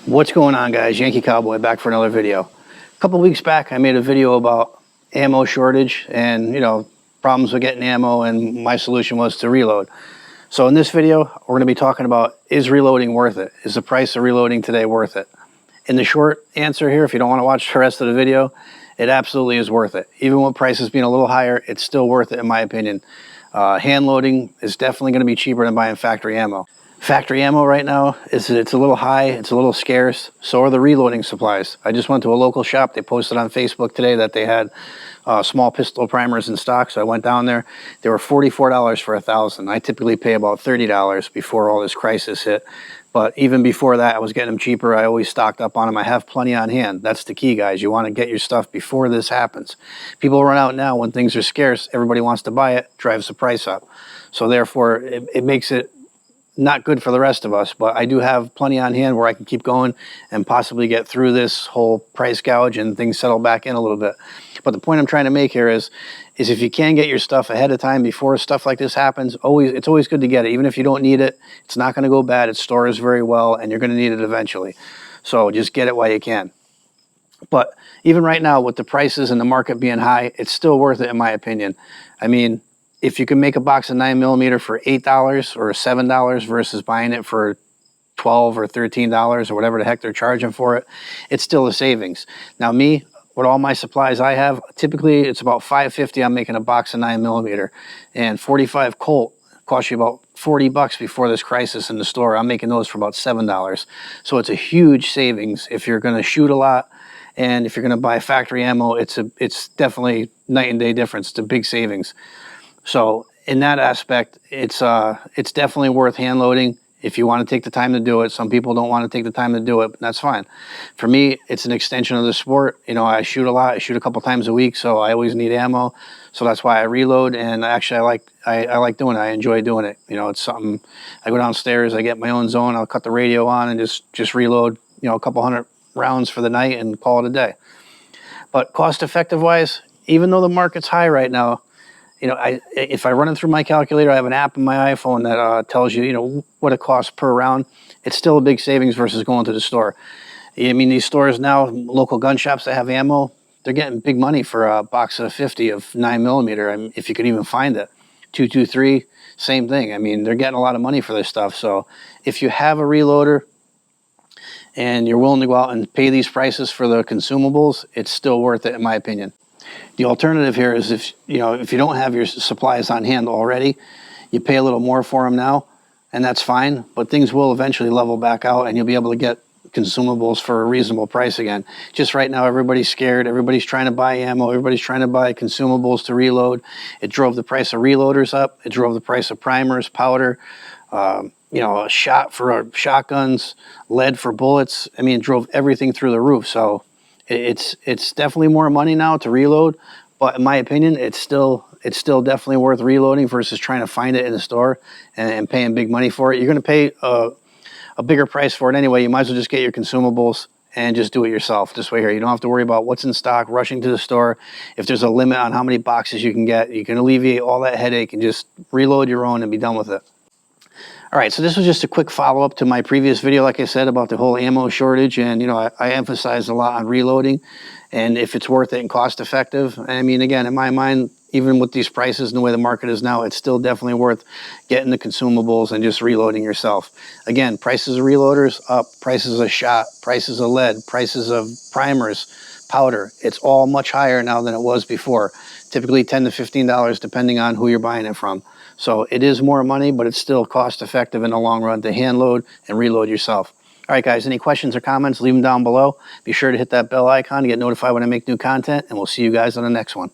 What's going on, guys? Yankee Cowboy back for another video. A couple weeks back I made a video about ammo shortage and problems with getting ammo, and my solution was to reload. So in this video we're going to be talking about, is reloading worth it? Is the price of reloading today worth it? In the short answer here, if you don't want to watch the rest of the video, it absolutely is worth it. Even with prices being a little higher, it's still worth it in my opinion. Hand loading is definitely going to be cheaper than buying factory ammo. Factory ammo right now, it's a little high, it's a little scarce. So are the reloading supplies. I just went to a local shop. They posted on Facebook today that they had small pistol primers in stock. So I went down there. They were $44 for 1,000. I typically pay about $30 before all this crisis hit. But even before that, I was getting them cheaper. I always stocked up on them. I have plenty on hand. That's the key, guys. You want to get your stuff before this happens. People run out now when things are scarce. Everybody wants to buy it, drives the price up. So therefore, it makes it not good for the rest of us, but I do have plenty on hand where I can keep going and possibly get through this whole price gouge and things settle back in a little bit. But the point I'm trying to make here is if you can get your stuff ahead of time before stuff like this happens, it's always good to get it. Even if you don't need it, it's not going to go bad. It stores very well and you're going to need it eventually. So just get it while you can. But even right now with the prices and the market being high, it's still worth it in my opinion. I mean, if you can make a box of 9mm for $8 or $7 versus buying it for $12 or $13 or whatever the heck they're charging for it, it's still a savings. Now me, with all my supplies I have, typically it's about $5.50 I'm making a box of 9mm, and 45 Colt cost you about $40 before this crisis in the store. I'm making those for about $7. So it's a huge savings if you're going to shoot a lot. And if you're going to buy factory ammo, it's definitely night and day difference. It's a big savings. So in that aspect, it's definitely worth hand loading if you want to take the time to do it. Some people don't want to take the time to do it, but that's fine. For me, it's an extension of the sport. You know, I shoot a lot. I shoot a couple times a week, so I always need ammo. So that's why I reload, and actually I like doing it. I enjoy doing it. You know, it's something, I go downstairs, I get my own zone, I'll cut the radio on and just reload, a couple hundred rounds for the night and call it a day. But cost effective wise, even though the market's high right now, if I run it through my calculator, I have an app in my iPhone that tells you, what it costs per round. It's still a big savings versus going to the store. I mean, these stores now, local gun shops that have ammo, they're getting big money for a box of 50 of 9mm. I mean, if you can even find it. 223, same thing. I mean, they're getting a lot of money for this stuff. So if you have a reloader and you're willing to go out and pay these prices for the consumables, it's still worth it in my opinion. The alternative here is if you don't have your supplies on hand already, you pay a little more for them now, and that's fine, but things will eventually level back out and you'll be able to get consumables for a reasonable price again. Just right now, everybody's scared. Everybody's trying to buy ammo. Everybody's trying to buy consumables to reload. It drove the price of reloaders up. It drove the price of primers, powder, a shot for shotguns, lead for bullets. I mean, it drove everything through the roof. So it's definitely more money now to reload, but in my opinion, it's still definitely worth reloading versus trying to find it in the store and paying big money for it. You're going to pay a bigger price for it anyway. You might as well just get your consumables and just do it yourself this way here. You don't have to worry about what's in stock, rushing to the store. If there's a limit on how many boxes you can get, you can alleviate all that headache and just reload your own and be done with it. All right, so this was just a quick follow-up to my previous video, like I said, about the whole ammo shortage. And, I emphasized a lot on reloading and if it's worth it and cost-effective. I mean, again, in my mind, even with these prices and the way the market is now, it's still definitely worth getting the consumables and just reloading yourself. Again, prices of reloaders up, prices of shot, prices of lead, prices of primers, powder. It's all much higher now than it was before. Typically $10 to $15 depending on who you're buying it from. So it is more money, but it's still cost effective in the long run to hand load and reload yourself. All right, guys, any questions or comments, leave them down below. Be sure to hit that bell icon to get notified when I make new content, and we'll see you guys on the next one.